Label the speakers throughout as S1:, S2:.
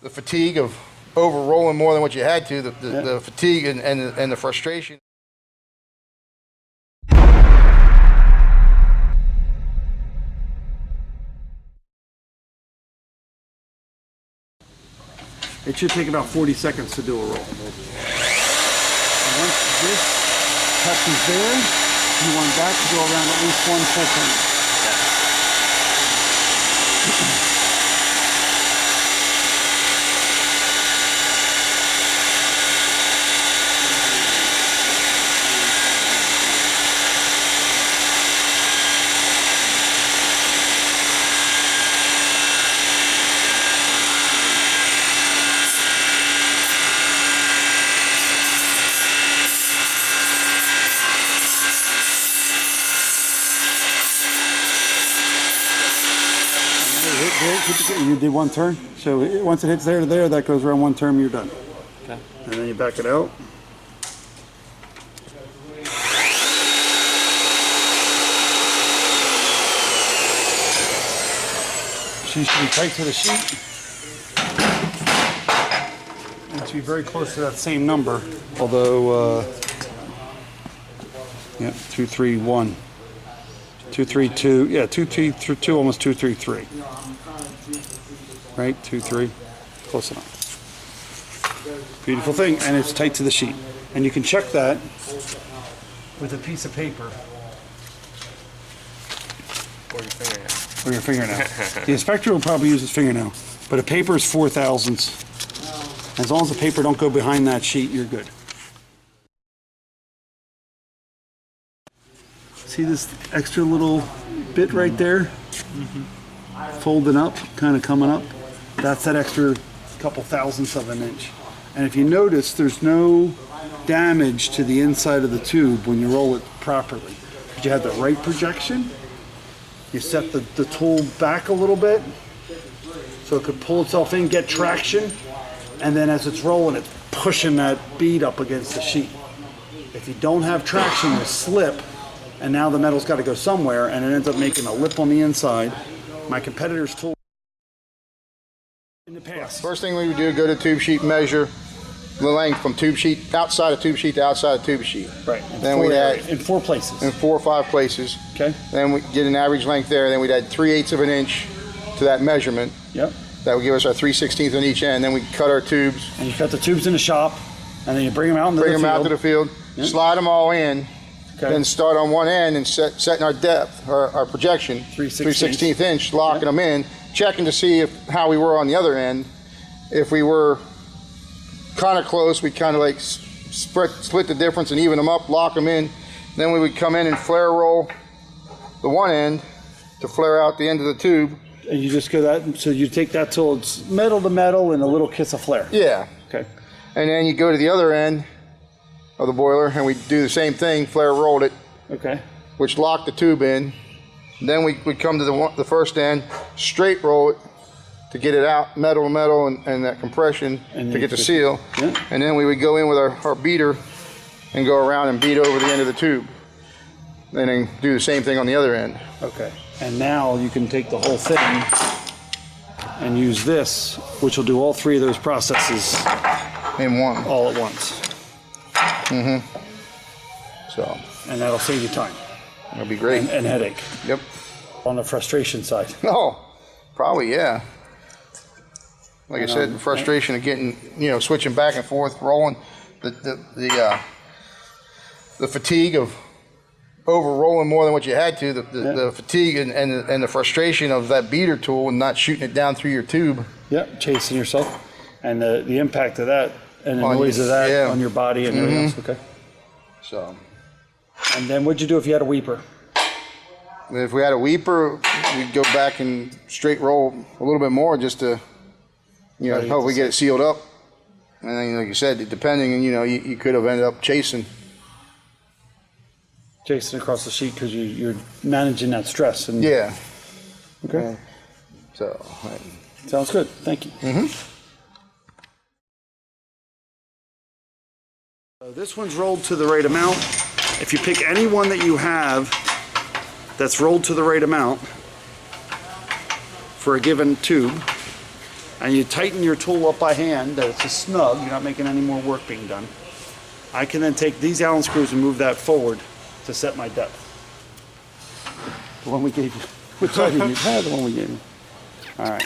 S1: the fatigue of over rolling more than what you had to, the fatigue and the frustration.
S2: It should take about 40 seconds to do a roll. And once this touches there, you want that to go around at least one full turn. You did one turn, so once it hits there to there, that goes around one turn, you're done. Okay. And then you back it out. She should be tight to the sheet. And it should be very close to that same number, although, yeah, 231. 232, yeah, 232, almost 233. Right, 2-3, close enough. Beautiful thing, and it's tight to the sheet. And you can check that with a piece of paper.
S3: Or your fingernail.
S2: Or your fingernail. The inspector will probably use his fingernail, but a paper is 4/1000. As long as the paper don't go behind that sheet, you're good. See this extra little bit right there? Folding up, kind of coming up. That's that extra couple thousandths of an inch. And if you notice, there's no damage to the inside of the tube when you roll it properly. You have the right projection. You set the tool back a little bit so it could pull itself in, get traction, and then as it's rolling, it's pushing that bead up against the sheet. If you don't have traction, you slip, and now the metal's got to go somewhere, and it ends up making a lip on the inside. My competitor's tool in the past.
S1: First thing we would do, go to tube sheet, measure the length from tube sheet, outside of tube sheet to outside of tube sheet.
S2: Right.
S1: Then we'd add
S2: in 4 places.
S1: in 4 or 5 places.
S2: Okay.
S1: Then we get an average length there. Then we'd add 3/8 of an inch to that measurement.
S2: Yep.
S1: That would give us our 3/16 on each end. Then we cut our tubes.
S2: And you cut the tubes in the shop, and then you bring them out into the field.
S1: Bring them out to the field. Yep. Slide them all in.
S2: Okay.
S1: Then start on one end and setting our depth, our projection, 3/16 inch, locking them in, checking to see how we were on the other end. If we were kind of close, we kind of like split the difference and even them up, lock them in. Then we would come in and flare roll the one end to flare out the end of the tube.
S2: And you just go that, so you take that till it's metal to metal and a little kiss of flare.
S1: Yeah.
S2: Okay.
S1: And then you go to the other end of the boiler and we do the same thing, flare rolled it.
S2: Okay.
S1: Which locked the tube in. Then we would come to the first end, straight roll it to get it out, metal to metal, and that compression to get the seal.
S2: Yeah.
S1: And then we would go in with our beater and go around and beat over the end of the tube. And then do the same thing on the other end.
S2: Okay. And now you can take the whole thing and use this, which will do all 3 of those processes
S1: In one.
S2: all at once.
S1: So.
S2: And that'll save you time.
S1: That'll be great.
S2: And headache.
S1: Yep.
S2: On the frustration side.
S1: Oh, probably, yeah. Like I said, the frustration of getting, switching back and forth, rolling, the fatigue of over rolling more than what you had to, the fatigue and the frustration of that beater tool and not shooting it down through your tube.
S2: Yep, chasing yourself. And the impact of that and the noise of that on your body and everything else. Okay.
S1: So.
S2: And then what'd you do if you had a weeper?
S1: If we had a weeper, we'd go back and straight roll a little bit more just to, hope we get it sealed up. And then, like you said, depending, you could have ended up chasing
S2: across the sheet because you're managing that stress. And
S1: yeah.
S2: Okay.
S1: So.
S2: Sounds good. Thank you. So this one's rolled to the right amount. If you pick any one that you have that's rolled to the right amount for a given tube, and you tighten your tool up by hand, that it's just snug, you're not making any more work being done, I can then take these Allen screws and move that forward to set my depth. The one we gave you. Which side did you have? The one we gave you. All right.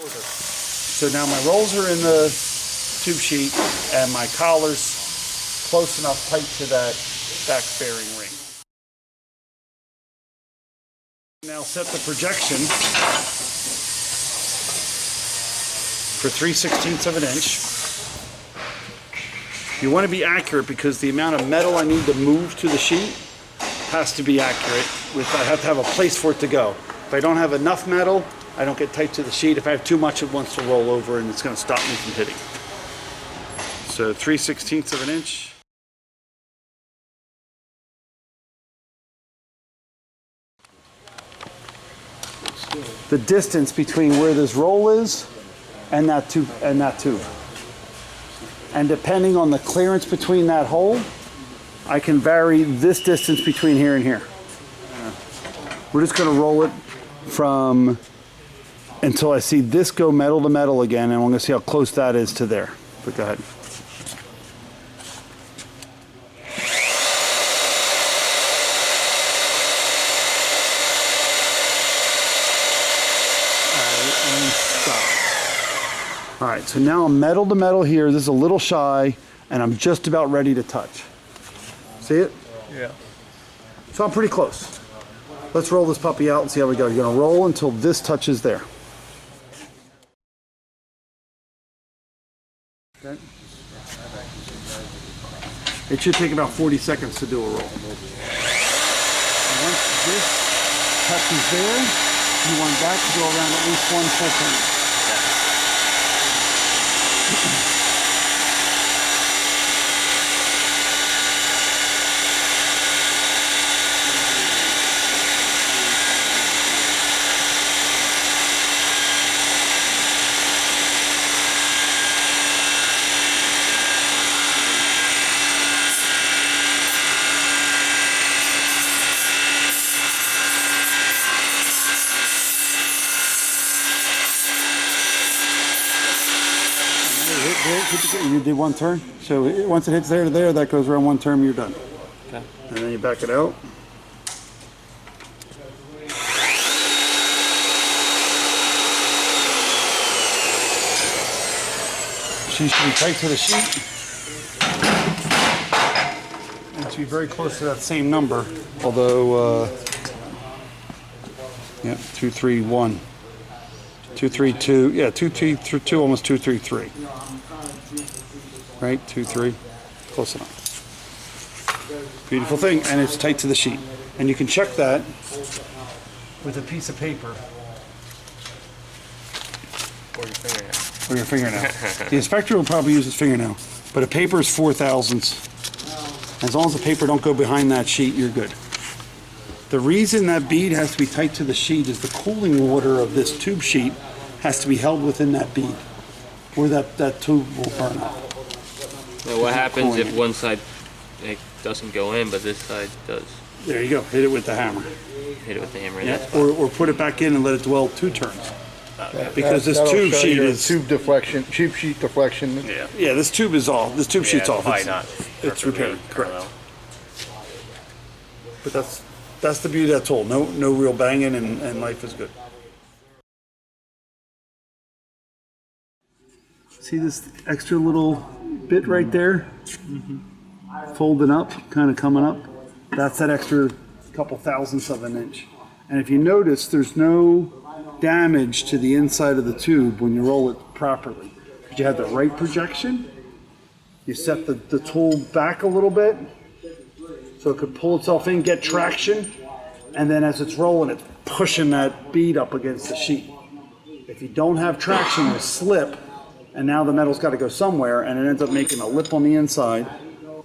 S2: So now my rolls are in the tube sheet and my collar's close enough tight to that back bearing ring. Now set the projection for 3/16 of an inch. You want to be accurate because the amount of metal I need to move to the sheet has to be accurate. I have to have a place for it to go. If I don't have enough metal, I don't get tight to the sheet. If I have too much, it wants to roll over and it's going to stop me from hitting. So 3/16 of an inch. The distance between where this roll is and that tube. And depending on the clearance between that hole, I can vary this distance between here and here. We're just going to roll it from until I see this go metal to metal again, and I'm going to see how close that is to there. But go ahead. All right, so now I'm metal to metal here. This is a little shy, and I'm just about ready to touch. See it?
S3: Yeah.
S2: So I'm pretty close. Let's roll this puppy out and see how we go. You're gonna roll until this touches there. Okay. It should take about 40 seconds to do a roll. And once this touches there, you want that to go around at least one full turn. You did one turn, so once it hits there to there, that goes around one turn, you're done.
S3: Okay.
S2: And then you back it out. She should be tight to the sheet. And it should be very close to that same number, although, yeah, 231. 232, yeah, 232, almost 233. Right, 2-3, close enough. Beautiful thing, and it's tight to the sheet. And you can check that with a piece of paper.
S3: Or your fingernail.
S2: Or your fingernail. The inspector will probably use his fingernail, but a paper is 4/1000. As long as the paper don't go behind that sheet, you're good. The reason that bead has to be tight to the sheet is the cooling water of this tube sheet has to be held within that bead, or that tube will burn up.
S3: Now what happens if one side doesn't go in, but this side does?
S2: There you go. Hit it with the hammer.
S3: Hit it with the hammer.
S2: Yeah. Or put it back in and let it dwell 2 turns. Because this tube sheet is
S1: tube deflection, tube sheet deflection.
S3: Yeah.
S2: Yeah, this tube is off. This tube sheet's off.
S3: Probably not.
S2: It's repaired. Correct. But that's the beauty of that tool. No real banging, and life is good. See this extra little bit right there? Folding up, kind of coming up. That's that extra couple thousandths of an inch. And if you notice, there's no damage to the inside of the tube when you roll it properly. Because you have the right projection. You set the tool back a little bit so it could pull itself in, get traction, and then as it's rolling, it's pushing that bead up against the sheet. If you don't have traction, you slip, and now the metal's got to go somewhere, and it ends up making a lip on the inside.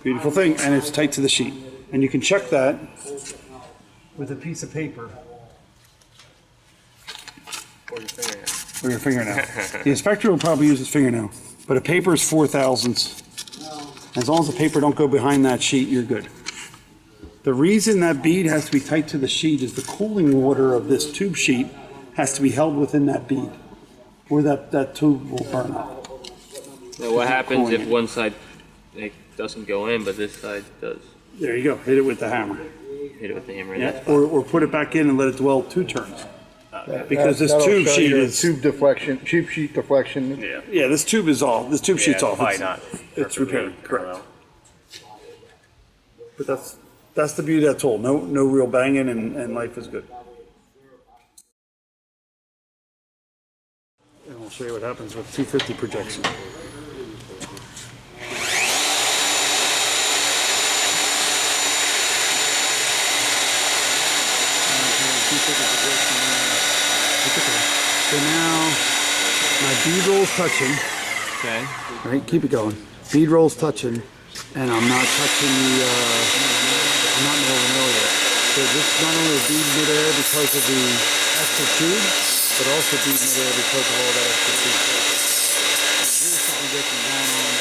S2: Beautiful thing, and it's tight to the sheet. And you can check that with a piece of paper.
S3: Or your fingernail.
S2: Or your fingernail. The inspector will probably use his fingernail, but a paper is 4/1000. As long as the paper don't go behind that sheet, you're good. The reason that bead has to be tight to the sheet is the cooling water of this tube sheet has to be held within that bead, Or that tube will burn up.
S3: Now what happens if one side doesn't go in, but this side does?
S2: There you go. Hit it with the hammer.
S3: Hit it with the hammer.
S2: Yeah. Or put it back in and let it dwell 2 turns. Because this
S1: That'll
S2: tube
S1: show
S2: sheet
S1: you
S2: is
S1: tube deflection, tube sheet deflection.
S2: Yeah, this tube is off. This tube sheet's off.
S4: Probably not.
S2: It's repaired. Correct. But that's the beauty of that tool. No real banging, and life is good. And I'll show you what happens with 250 projection. So now my bead roll's touching.
S3: Okay.
S2: All right, keep it going. Bead roll's touching, and I'm not touching the. I'm not in the middle yet. So this not only bead midair because of the extra tube, but also bead midair because of all that extra tube. And here's something different going on.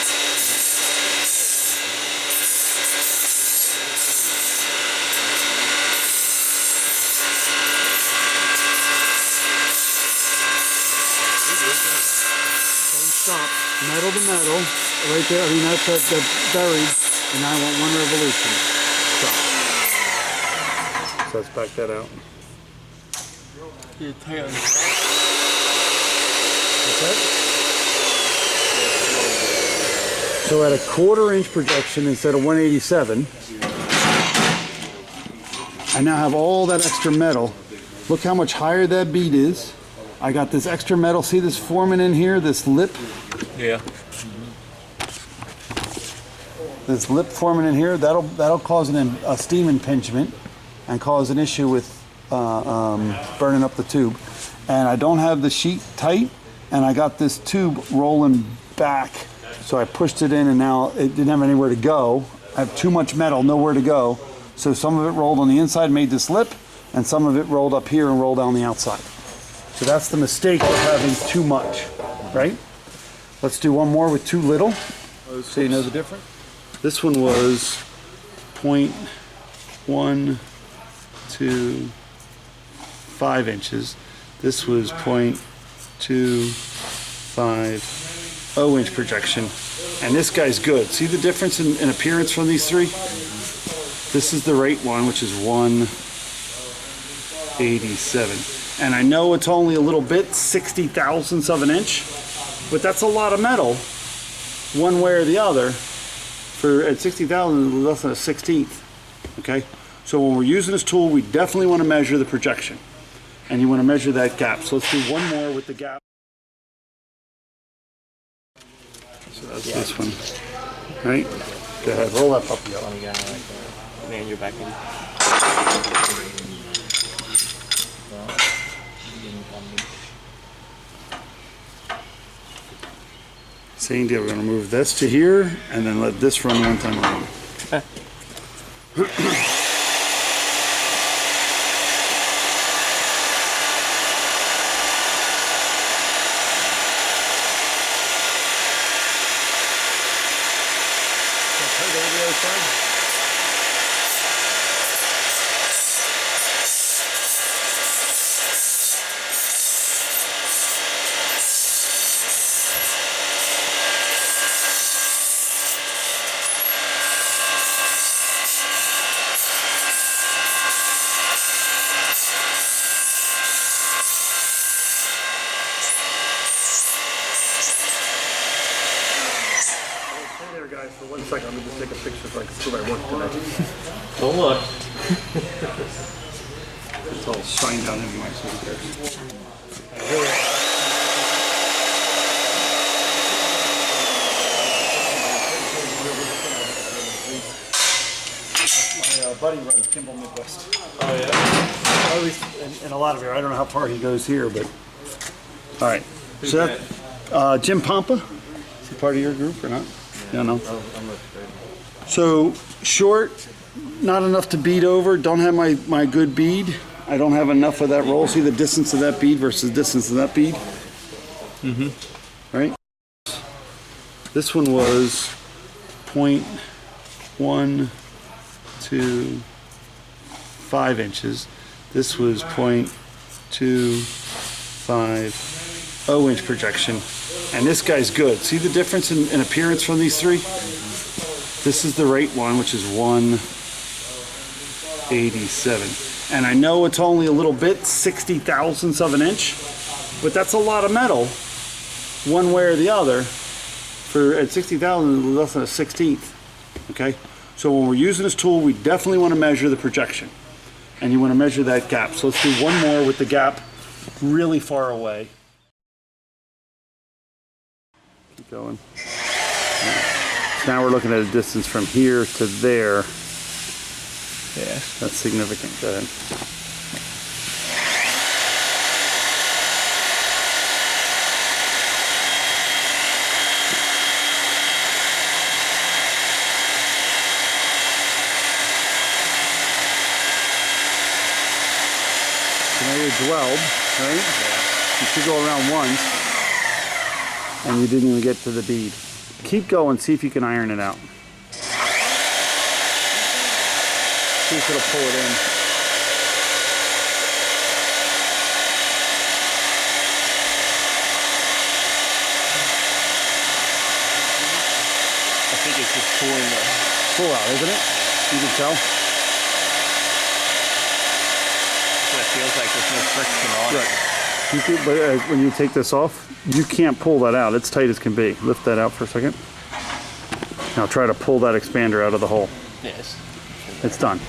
S2: Stop, metal to metal, right there. I mean, that's buried, and I want 1 revolution. Stop. So let's back that out. What's that? So at a 1/4 inch projection instead of 187, I now have all that extra metal. Look how much higher that bead is. I got this extra metal. See this forming in here, this lip?
S3: Yeah.
S2: This lip forming in here, that'll cause a steam impingement and cause an issue with burning up the tube. And I don't have the sheet tight, and I got this tube rolling back. So I pushed it in, and now it didn't have anywhere to go. I have too much metal, nowhere to go. So some of it rolled on the inside, made this lip, and some of it rolled up here and rolled down the outside. So that's the mistake of having too much, right? Let's do one more with too little. So you know the difference? This one was 0.125 inches. This was 0.250 inch projection. And this guy's good. See the difference in appearance from these 3? This is the right one, which is 187. And I know it's only a little bit, 60 thousandths of an inch, but that's a lot of metal, one way or the other. For at 60 thousandths, less than a 16th. Okay, so when we're using this tool, we definitely want to measure the projection, and you want to measure that gap. So let's do one more with the gap. So that's this one, right? Go ahead, roll that puppy up.
S3: Man, you're back in.
S2: Same deal, we're gonna move this to here and then let this run one time around. Guys, for 1 second, let me just take a picture so I can see my work today.
S3: Don't look.
S2: It's all shined down anyway, so who cares? My buddy runs Kimball Midwest.
S3: Oh yeah.
S2: At least in a lot of here. I don't know how far he goes here, but all right.
S3: Who's
S2: So that Jim Pompa, is he part of your group or not? Yeah, no. So short, not enough to bead over. Don't have my good bead. I don't have enough of that roll. See the distance of that bead versus the distance of that bead? Mm-hmm. Right? This one was 0.125 inches. This was 0.250 0-inch projection. And this guy's good. See the difference in appearance from these three? This is the right one, which is 187. And I know it's only a little bit, 60 thousandths of an inch, but that's a lot of metal, one way or the other. For at 60,000, less than a 16th. Okay, so when we're using this tool, we definitely want to measure the projection, and you want to measure that gap. So let's do one more with the gap really far away. Keep going. So now we're looking at a distance from here to there.
S3: Yeah.
S2: That's significant. Go ahead. So now you're dwelled, right? Yeah. You should go around once, and you didn't even get to the bead. Keep going, see if you can iron it out. See if it'll pull it in.
S3: I think it's just pulling the
S2: Pull out, isn't it? You can tell.
S3: It feels like there's no friction on it.
S2: You can, but when you take this off, you can't pull that out. It's tight as can be. Lift that out for a second. Now try to pull that expander out of the hole.
S3: Yes.
S2: It's done.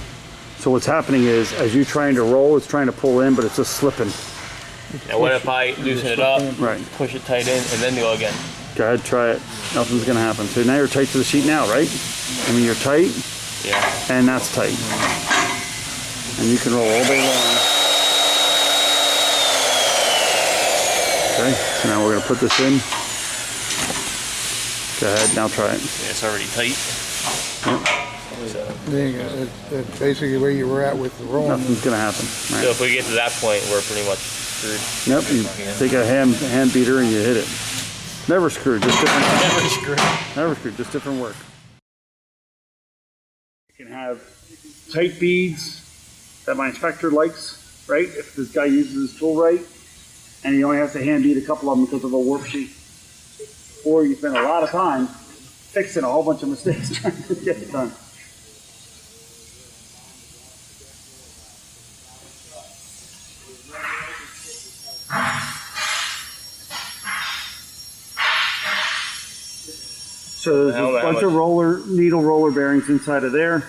S2: So what's happening is, as you're trying to roll, it's trying to pull in, but it's just slipping.
S3: Now what if I loosen it up,
S2: Right.
S3: push it tight in, and then go again?
S2: Go ahead, try it. Nothing's gonna happen. So now you're tight to the sheet now, right? I mean, you're tight,
S3: Yeah.
S2: and that's tight. And you can roll all day long. Okay, so now we're gonna put this in. Go ahead, now try it.
S3: Yeah, it's already tight.
S1: There you go. That's basically where you were at with the rolling.
S2: Nothing's gonna happen. All
S3: So
S2: right.
S3: if we get to that point, we're pretty much screwed.
S2: Yep, you take a hand beater and you hit it. Never screwed, just different.
S3: Never screwed.
S2: Never screwed, just different work. You can have tight beads that my inspector likes, right? If this guy uses his tool right, and he only has to hand bead a couple of them because of a warp sheet. Or you spend a lot of time fixing a whole bunch of mistakes trying to get it done. So there's
S3: I don't know
S2: a
S3: how
S2: bunch of needle roller bearings inside of there.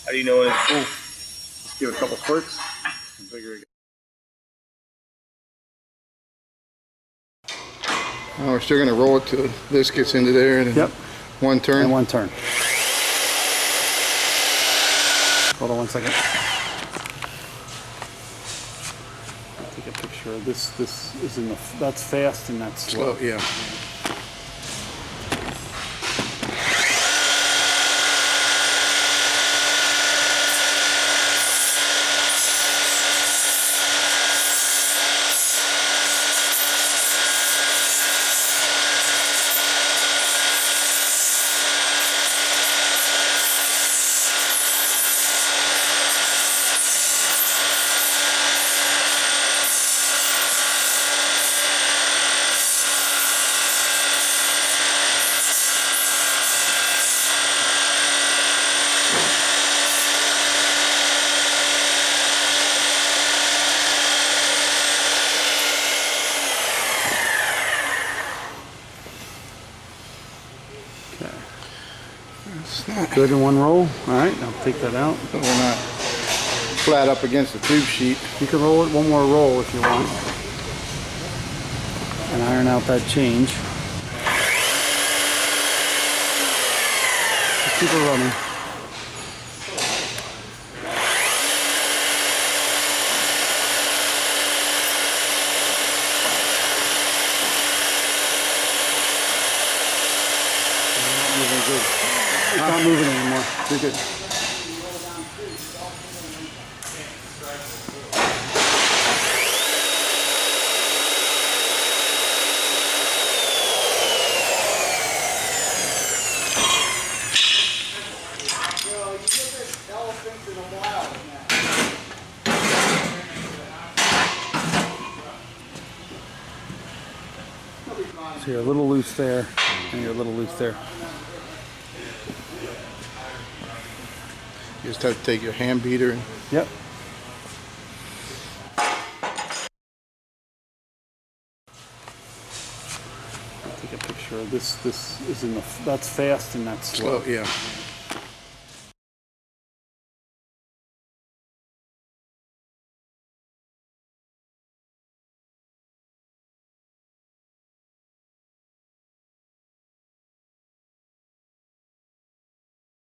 S3: How do you know when it's full?
S2: Just give it a couple squirts and figure it out.
S1: Oh, we're still going to roll it till this gets into there. And
S2: Yep.
S1: one turn.
S2: And one turn. Hold on one second. I'll take a picture of this. This is in the, that's fast and that's slow.
S1: Slow, yeah.
S2: Good in one roll. All right, I'll take that out.
S1: But we're not flat up against the tube sheet.
S2: You can roll it one more roll if you want. And iron out that change. Just keep it running. It's not moving anymore. You're good. So you're a little loose there, and you're a little loose there.
S1: You just have to take your hand beater and
S2: Yep. Take a picture of this. This is in the, that's fast and that's slow.
S1: slow, yeah.